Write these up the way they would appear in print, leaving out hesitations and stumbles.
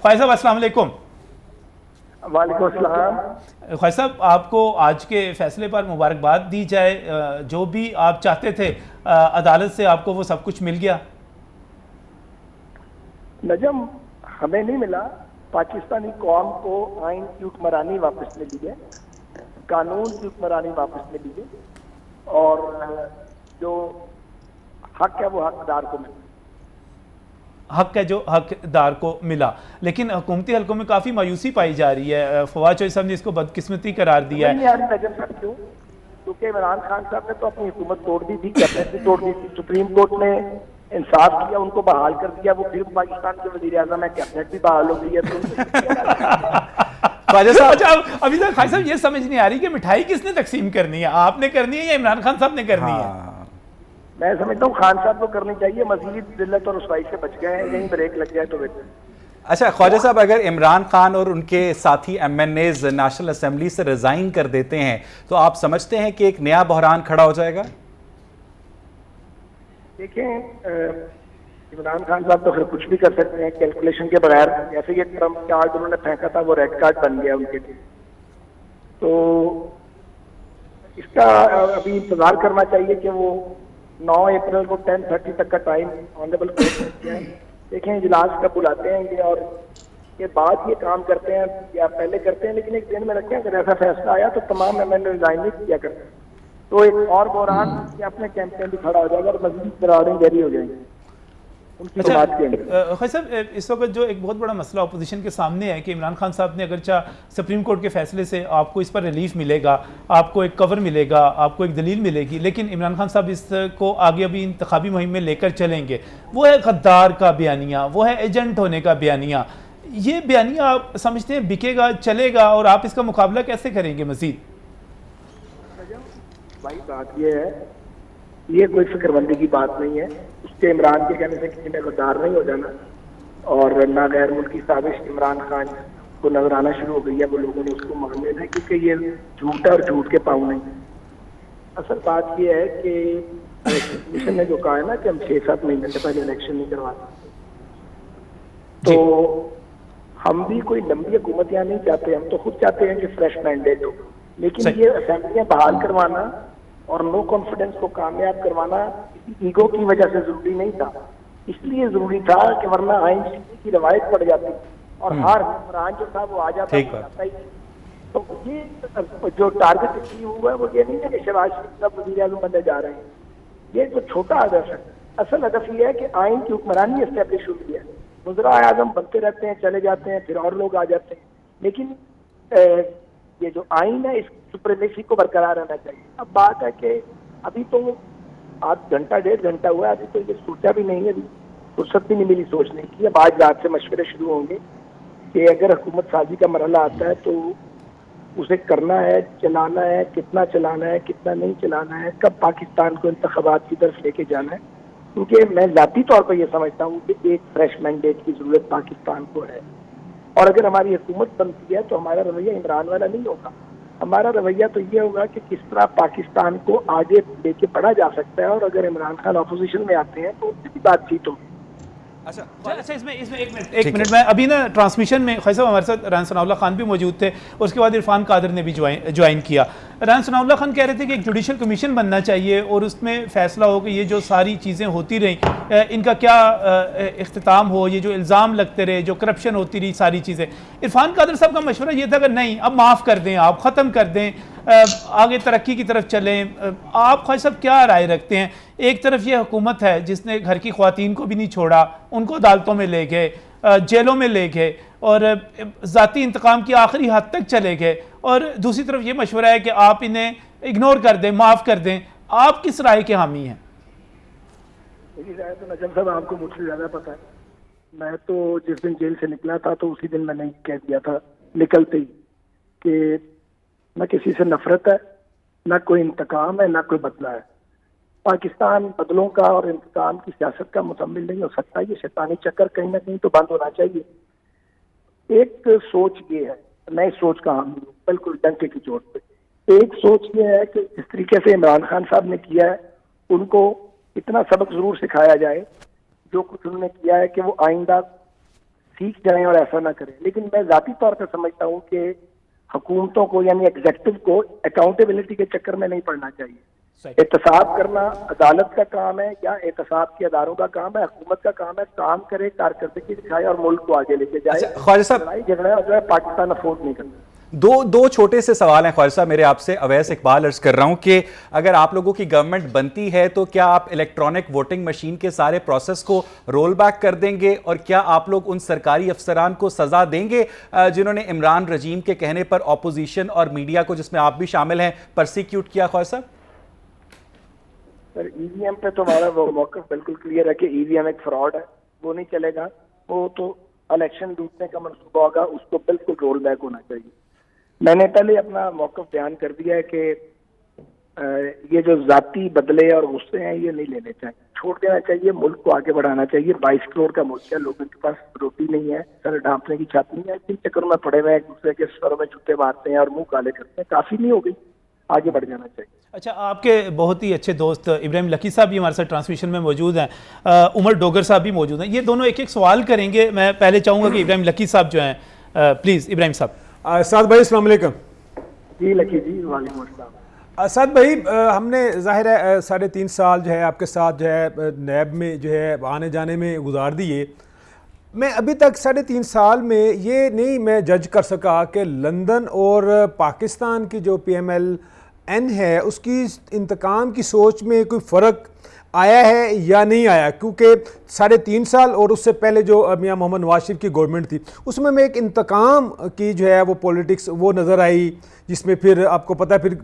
ख्वाजा साहब अस्सलाम वालेकुम। वालेकुम अस्सलाम। ख्वाजा साहब, आपको आज के फैसले पर मुबारकबाद दी जाए। जो भी आप चाहते थे अदालत से आपको वो सब कुछ मिल गया। नजम, हमें नहीं मिला, पाकिस्तानी कौम को आइन की हुक्मरानी वापस मिली है, कानून की हुक्मरानी वापस मिली है, और जो हक है वो हकदार को मिला। हक है जो हकदार को मिला, लेकिन हुकूमती हलकों में काफ़ी मायूसी पाई जा रही है। फवाद चौधरी साहब ने इसको बदकिस्मती करार दिया है। क्यों? क्योंकि इमरान खान साहब ने तो अपनी हुकूमत तोड़ दी थी, कैबिनेट भी तोड़ दी थी, सुप्रीम कोर्ट ने इंसाफ किया, उनको बहाल कर दिया, वो फिर पाकिस्तान के वजीर आज़म है, कैबिनेट भी बहाल हो गई है। ख्वाजा साहब, अच्छा अभी तक ख्वाजा साहब ये समझ नहीं आ रही कि मिठाई किसने तकसीम करनी है, आपने करनी है या इमरान खान साहब ने करनी है? मैं समझता हूँ खान साहब को करनी चाहिए, मजीद जिल्लत और रुसवाई से बच गए हैं, यहीं ब्रेक लग जाए तो बेहतर। अच्छा ख्वाजा साहब, अगर इमरान खान और उनके साथी एमएनएज नेशनल असेंबली से रिजाइन कर देते हैं तो आप समझते हैं कि एक नया बहरान खड़ा हो जाएगा? देखें, इमरान खान साहब तो फिर कुछ भी कर सकते हैं कैलकुलेशन के बगैर। जैसे ये ट्रम्प कार्ड उन्होंने फेंका था, वो रेड कार्ड बन गया उनके लिए। तो इसका अभी इंतजार करना चाहिए कि वो 9 अप्रैल को 10:30 तक का टाइम ऑनरेबल कोर्ट में दिया है। देखें, इजलास कब बुलाते हैं ये, और ये बाद ये काम करते हैं या पहले करते हैं, लेकिन एक दिन में रखें अगर ऐसा फैसला आया तो तमाम एमएनए रिजाइन नहीं किया करते, तो एक और बहरान अपने कैंपेन भी खड़ा हो जाएगा और मजीद दरारें जारी हो जाएंगी उनकी बात के अंदर। ख्वाजा साहब, इस वक्त जो एक बहुत बड़ा मसला अपोजिशन के सामने है कि इमरान खान साहब ने अगर चाह सुप्रीम कोर्ट के फैसले से आपको इस पर रिलीफ मिलेगा, आपको एक कवर मिलेगा, आपको एक दलील मिलेगी, लेकिन इमरान खान साहब इसको आगे अभी इंतखाबी मुहिम में लेकर चलेंगे। वो है गद्दार का बयानिया, वो है एजेंट होने का बयानिया। ये बयानिया आप समझते हैं बिकेगा, चलेगा, और आप इसका मुकाबला कैसे करेंगे मजीद? भाई बात ये है, ये कोई फिक्रमंदी की बात नहीं है। उसके इमरान के कहने से किसी ने गद्दार नहीं हो जाना, और ना गैर मुल्की साजिश इमरान खान को नजर आना शुरू हो गई है। वो लोगों ने उसको मान लेना है क्योंकि ये झूठा और झूठ के पाँव नहीं। असल बात ये है कि कमीशन ने जो कहा है ना कि हम 6-7 महीने से पहले इलेक्शन नहीं करवाते, तो हम भी कोई लंबी हुकूमत यहाँ नहीं चाहते। हम तो खुद चाहते हैं कि फ्रेश मैंडेट हो, लेकिन ये असेंबलियां बहाल करवाना और नो कॉन्फिडेंस को कामयाब करवाना किसी ईगो की वजह से जरूरी नहीं था, इसलिए जरूरी था कि वरना आइन की रवायत पड़ जाती और हर हुक्मरान जो था वो आ जाता ही। तो ये जो टारगेट अचीव हुआ है वो ये नहीं है कि शहबाज शरीफ साहब वज़ीर आज़म बनने जा रहे हैं। ये जो छोटा हदफ है, असल हदफ ये है कि आइन की हुक्मरानी एस्टेब्लिश हुई है। वज़ीर आज़म बनते रहते हैं, चले जाते हैं, फिर और लोग आ जाते हैं, लेकिन ये जो आइन है इस सुप्रीमेसी को बरकरार रहना चाहिए। अब बात है कि अभी तो आज घंटा 1.5 घंटा हुआ, अभी तो ये सोचा भी नहीं है, अभी फुर्सत भी नहीं मिली सोचने की। अब आज रात से मशवरे शुरू होंगे कि अगर हुकूमत साजी का मरहला आता है तो उसे करना है, चलाना है, कितना चलाना है, कितना नहीं चलाना है, कब पाकिस्तान को इंतखाबात की तरफ लेके जाना है। क्योंकि मैं ज़ाती तौर पर यह समझता हूँ कि एक फ्रेश मैंडेट की जरूरत पाकिस्तान को है, और अगर हमारी हुकूमत बनती है तो हमारा रवैया इमरान वाला नहीं होगा। हमारा रवैया तो ये होगा कि किस तरह पाकिस्तान को आगे लेके बढ़ा जा सकता है, और अगर इमरान खान ऑपोजिशन में आते हैं तो उनसे भी बातचीत होगी। अच्छा, इसमें एक मिनट में अभी ना ट्रांसमिशन में ख्वाजा साहब हमारे साथ राना सनाउल्लाह खान भी मौजूद थे, उसके बाद इरफान कादर ने भी ज्वाइन किया। राना सनाउल्लाह खान कह रहे थे कि एक जुडिशल कमीशन बनना चाहिए और उसमें फैसला हो कि ये जो सारी चीज़ें होती रहीं इनका क्या इख्तिताम हो, ये जो इल्ज़ाम लगते रहे, जो करप्शन होती रही, सारी चीज़ें। इरफान कादर साहब का मशवरा ये था कि नहीं, अब माफ़ कर दें, आप ख़त्म कर दें, आगे तरक्की की तरफ चलें। आप ख्वाजा साहब क्या राय रखते हैं? एक तरफ ये हुकूमत है जिसने घर की ख्वातीन को भी नहीं छोड़ा, उनको अदालतों में ले गए, जेलों में ले गए और ज़ाती इंतकाम की आखिरी हद तक चले गए, और दूसरी तरफ ये मशवरा है कि आप इन्हें इग्नोर कर दें, माफ़ कर दें। आप किस राय के हामी हैं? मेरी राय तो नजम साहब आपको मुझसे ज़्यादा पता है। मैं तो जिस दिन जेल से निकला था तो उसी दिन मैंने कह दिया था निकलते ही कि न किसी से नफरत है, न कोई इंतकाम है, न कोई बदला है। पाकिस्तान बदलों का और इंतकाम की सियासत का मुकम्मिल नहीं हो सकता। ये शैतानी चक्कर कहीं ना कहीं तो बंद होना चाहिए। एक सोच ये है, नई सोच का हम बिल्कुल डंके की चोट पे, एक सोच ये है कि जिस तरीके से इमरान खान साहब ने किया है उनको इतना सबक जरूर सिखाया जाए, जो कुछ उन्होंने किया है कि वो आइंदा सीख जाएं और ऐसा ना करें। लेकिन मैं जाती तौर पर समझता हूँ कि हुकूमतों को यानी एग्जेक्टिव को अकाउंटेबिलिटी के चक्कर में नहीं पड़ना चाहिए। एहतसाब करना अदालत का काम है या एहतसाब के अदारों का काम है? हुकूमत का काम है काम करे, कारकर्दगी दिखाए और मुल्क को आगे लेके जाए। अच्छा, ख्वाजा साहब, लड़ाई झगड़ा जो है पाकिस्तान अफोर्ड नहीं करता। दो छोटे से सवाल हैं ख्वाजा साहब मेरे आपसे। अवैस इकबाल अर्ज कर रहा हूं कि अगर आप लोगों की गवर्नमेंट बनती है तो क्या आप इलेक्ट्रॉनिक वोटिंग मशीन के सारे प्रोसेस को रोल बैक कर देंगे, और क्या आप लोग उन सरकारी अफसरान को सजा देंगे जिन्होंने इमरान रजीम के कहने पर ऑपोजिशन और मीडिया को, जिसमें आप भी शामिल हैं, परसिक्यूट किया? ख्वाजा साहब, सर ईवीएम पे तो हमारा वो मौक़िफ़ बिल्कुल क्लियर है कि ईवीएम एक फ्रॉड है, वो नहीं चलेगा। वो तो इलेक्शन लूटने का मंसूबा होगा, उसको बिल्कुल रोल बैक होना चाहिए। मैंने पहले अपना मौक़िफ़ बयान कर दिया है कि ये जो जाती बदले और गुस्से हैं ये नहीं लेने चाहिए, छोड़ देना चाहिए, मुल्क को आगे बढ़ाना चाहिए। 22 करोड़ का मुल्क है, लोगों के पास रोटी नहीं है, सर ढांपने की छाती नहीं है, इस चक्कर में पड़े हुए एक दूसरे के सरों में जूते मारते हैं और मुंह काले करते हैं। काफ़ी नहीं हो गई, आगे बढ़ जाना चाहिए। अच्छा, आपके बहुत ही अच्छे दोस्त इब्राहिम लकी साहब भी हमारे साथ ट्रांसमिशन में मौजूद हैं, उमर डोगर साहब भी मौजूद हैं। ये दोनों एक एक सवाल करेंगे। मैं पहले चाहूँगा कि इब्राहिम लकी साहब जो हैं, प्लीज़ इब्राहिम साहब। साद भाई अस्सलाम वालेकुम। जी लकी जी, वालेकुम अस्सलाम। साद भाई, हमने ज़ाहिर है 3.5 साल जो है आपके साथ जो है नैब में जो है आने जाने में गुजार दिए। मैं अभी तक 3.5 साल में ये नहीं मैं जज कर सका कि लंदन और पाकिस्तान की जो PMLN है उसकी इंतकाम की सोच में कोई फ़र्क आया है या नहीं आया, क्योंकि 3.5 साल और उससे पहले जो मियां मोहम्मद नवाज शरीफ की गवर्नमेंट थी उसमें में एक इंतकाम की जो है वो पॉलिटिक्स वो नज़र आई, जिसमें फिर आपको पता है फिर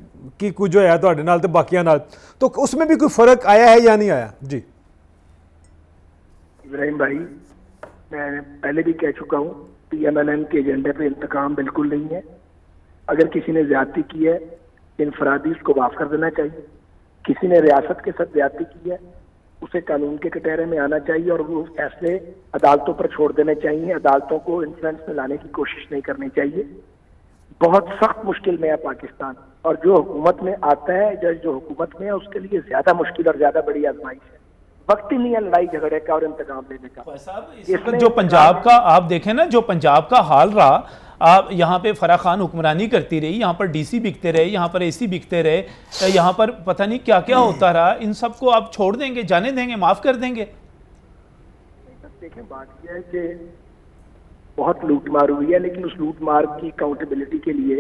की कुछ जो है तो नाल तो बाकिया नाल, तो उसमें भी कोई फ़र्क आया है या नहीं आया? जी इब्राहिम भाई, मैं पहले भी कह चुका हूँ PMLN के एजेंडे पे इंतकाम बिल्कुल नहीं है। अगर किसी ने ज्यादती की है, इनफरादी उसको माफ़ कर देना चाहिए। किसी ने रियासत के साथ ज्यादती की है, उसे कानून के कटहरे में आना चाहिए और वो फैसले अदालतों पर छोड़ देने चाहिए। अदालतों को इन्फ्लुएंस में लाने की कोशिश नहीं करनी चाहिए। बहुत सख्त मुश्किल में है पाकिस्तान, और जो हुकूमत में आता है, जो हुकूमत में है, उसके लिए ज्यादा मुश्किल और ज्यादा बड़ी आजमाइश है। वक्त ही नहीं है लड़ाई झगड़े का और इंतकाम लेने का। जो पंजाब का आप देखें ना, जो पंजाब का हाल रहा, आप यहाँ पे फराह खान हुक्मरानी करती रही, यहाँ पर DC बिकते रहे, यहाँ पर AC बिकते रहे, यहाँ पर पता नहीं क्या क्या होता रहा। इन सबको आप छोड़ देंगे, जाने देंगे, माफ कर देंगे? देखें, बात यह है कि बहुत लूटमार हुई है, लेकिन उस लूटमार की अकाउंटेबिलिटी के लिए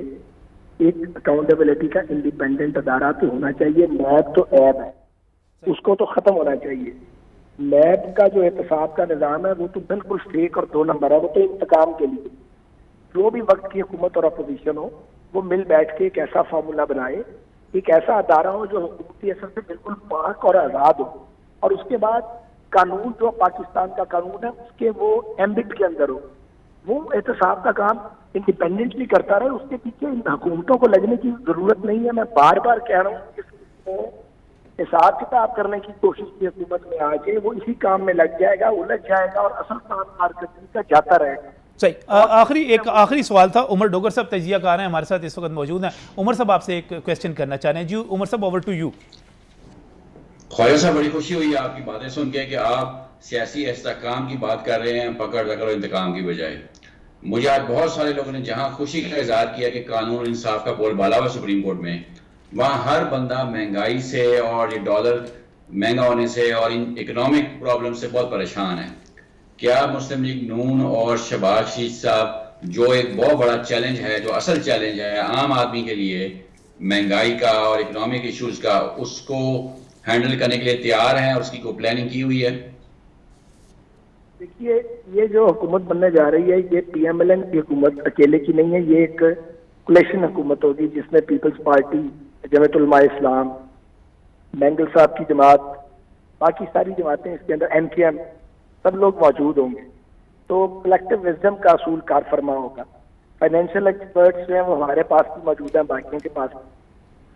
एक अकाउंटेबिलिटी का इंडिपेंडेंट अदारा तो होना चाहिए। नैब तो ऐब है, उसको तो खत्म होना चाहिए। नैब का जो एहतसाब का निज़ाम है वो तो बिल्कुल फेक और 2 नंबर है। वो तो इंतकाम के लिए जो भी वक्त की हुकूमत और अपोजिशन हो वो मिल बैठ के एक ऐसा फार्मूला बनाए, एक ऐसा अदारा हो जो हुकूमती असर से बिल्कुल पाक और आज़ाद हो, और उसके बाद कानून जो पाकिस्तान का कानून है उसके वो एम्बिट के अंदर हो। वो एहतसाब का काम इंडिपेंडेंटली करता रहे, उसके पीछे इन हुकूमतों को लगने की जरूरत नहीं है। मैं बार बार कह रहा हूँ, हिसाब किताब करने की कोशिश की हुकूमत में आ जाए, वो इसी काम में लग जाएगा, उलझ जाएगा और असल काम कारकर्दगी का जाता रहेगा। सही। आखिरी सवाल था। उमर डोगर साहब तजियाकार हैं, हमारे साथ इस वक्त मौजूद हैं। उमर साहब आपसे एक क्वेश्चन करना चाह रहे हैं। जी उमर साहब, over to you. Khwaja Sahab, बड़ी खुशी हुई आपकी बातें सुन के कि आप सियासी इस्तेहकाम की बात कर रहे हैं, पकड़ रख और इंतकाम की बजाय। मुझे आज बहुत सारे लोगों ने जहां खुशी का इजहार किया कि कानून और इंसाफ का बोलबाला हुआ सुप्रीम कोर्ट में, वहां हर बंदा महंगाई से और ये डॉलर महंगा होने से और इन इकोनॉमिक प्रॉब्लम से बहुत परेशान है। क्या मुस्लिम लीग नून और शहबाज शरीफ साहब, जो एक बहुत बड़ा चैलेंज है, जो असल चैलेंज है आम आदमी के लिए महंगाई का और इकोनॉमिक इश्यूज का, उसको हैंडल करने के लिए तैयार हैं और उसकी कोई प्लानिंग की हुई है? देखिए, ये जो हुकूमत बनने जा रही है ये PMLN की हुकूमत अकेले की नहीं है, ये एक कोलिशन हुकूमत होगी जिसमें पीपल्स पार्टी, जमात उलमा इस्लाम, मैंगल साहब की जमात, बाकी सारी जमातें इसके अंदर, MKM, सब लोग मौजूद होंगे। तो कलेक्टिव विजडम का असूल कार फरमा होगा। फाइनेंशियल एक्सपर्ट्स जो हैं वो हमारे पास भी मौजूद हैं, बाकियों के पास,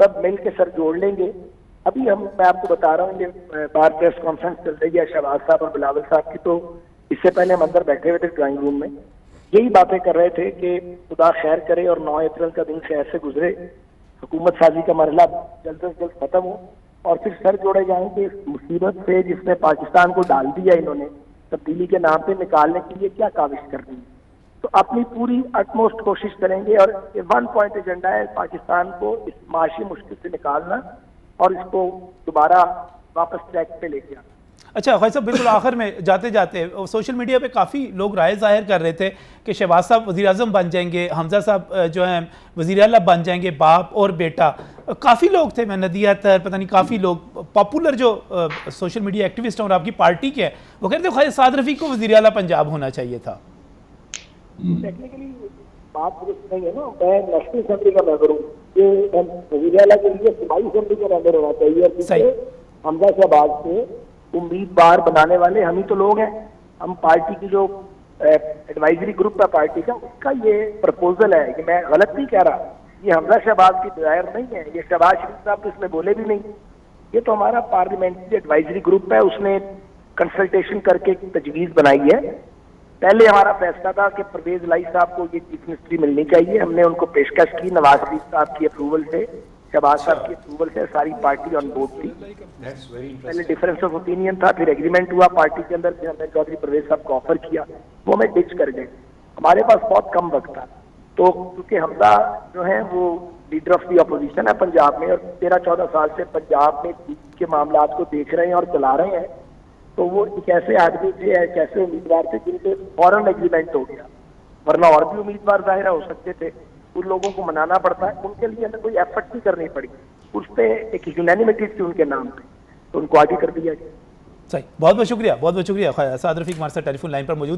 सब मिल के सर जोड़ लेंगे। अभी मैं आपको बता रहा हूँ, ये बार प्रेस कॉन्फ्रेंस चल रही है शहबाज साहब और बिलावल साहब की, तो इससे पहले हम अंदर बैठे हुए थे ड्राइंग रूम में, यही बातें कर रहे थे कि खुदा खैर करे और 9 अप्रैल का दिन खैर से गुजरे, हुकूमत साजी का मरहला जल्द से जल्द खत्म हो और फिर सर जोड़े जाएंगे इस मुसीबत से जिसने पाकिस्तान को डाल दिया इन्होंने, तब्दीली के नाम पे निकालने के लिए क्या काविश कर रही है। तो अपनी पूरी अटमोस्ट कोशिश करेंगे और 1 पॉइंट एजेंडा है पाकिस्तान को इस माशी मुश्किल से निकालना और इसको दोबारा वापस ट्रैक पे लेके आना। अच्छा ख्वाजा साहब, बिल्कुल आखिर में जाते जाते सोशल मीडिया पे काफ़ी लोग राय जाहिर कर रहे थे कि शहबाज साहब वज़ीर आज़म बन जाएंगे, हमजा साहब जो हैं वज़ीर आला बन जाएंगे, बाप और बेटा। काफ़ी लोग थे, मैं नदिया तर पता नहीं काफ़ी लोग पॉपुलर जो सोशल मीडिया एक्टिविस्ट हैं और आपकी पार्टी के हैं, वो कहते हैं ख्वाजा साद रफ़ी को वज़ीर आला पंजाब होना चाहिए था। टेक्निकली बात दुरुस्त नहीं है ना, मैं नेशनल असेंबली का मेंबर हूँ, ये वज़ीर आला के लिए सूबाई असेंबली का मेंबर होना चाहिए। सही। हमजा शहबाज से उम्मीदवार बनाने वाले हम ही तो लोग हैं। हम पार्टी की जो एडवाइजरी ग्रुप है पार्टी का, उसका ये प्रपोजल है कि मैं गलत नहीं कह रहा, ये हमजा शहबाज की डिजायर नहीं है, ये शहबाज शरीफ साहब तो इसमें बोले भी नहीं, ये तो हमारा पार्लियामेंट्री एडवाइजरी ग्रुप है, उसने कंसल्टेशन करके तजवीज़ बनाई है। पहले हमारा फैसला था कि परवेज लाई साहब को ये चीफ मिनिस्ट्री मिलनी चाहिए, हमने उनको पेशकश की, नवाज शरीफ साहब की अप्रूवल से, शहबाज साहब की अप्रूवल से सारी पार्टी ऑन बोर्ड थी। पहले डिफरेंस ऑफ ओपिनियन था, फिर एग्रीमेंट हुआ पार्टी के अंदर, फिर हमने चौधरी परवेज साहब को ऑफर किया, वो हमें डिच कर गए। हमारे पास बहुत कम वक्त था, तो क्योंकि हमजा जो है वो लीडर ऑफ दी अपोजिशन है पंजाब में और 13-14 साल से पंजाब में के मामला को देख रहे हैं और चला रहे हैं, तो वो एक ऐसे आदमी थे, एक ऐसे उम्मीदवार थे जिनके फौरन एग्रीमेंट हो गया, वरना और भी उम्मीदवार जाहिर हो सकते थे, उन लोगों को मनाना पड़ता है, उनके लिए हमें कोई एफर्ट नहीं करनी पड़ी, उस पर एक यूनानिमिटी थी उनके नाम पे, तो उनको आगे कर दिया गया। सही, बहुत बहुत शुक्रिया, बहुत बहुत शुक्रिया। ख्वाजा साद रफ़ी हमारे साथ टेलीफोन लाइन पर मौजूद है।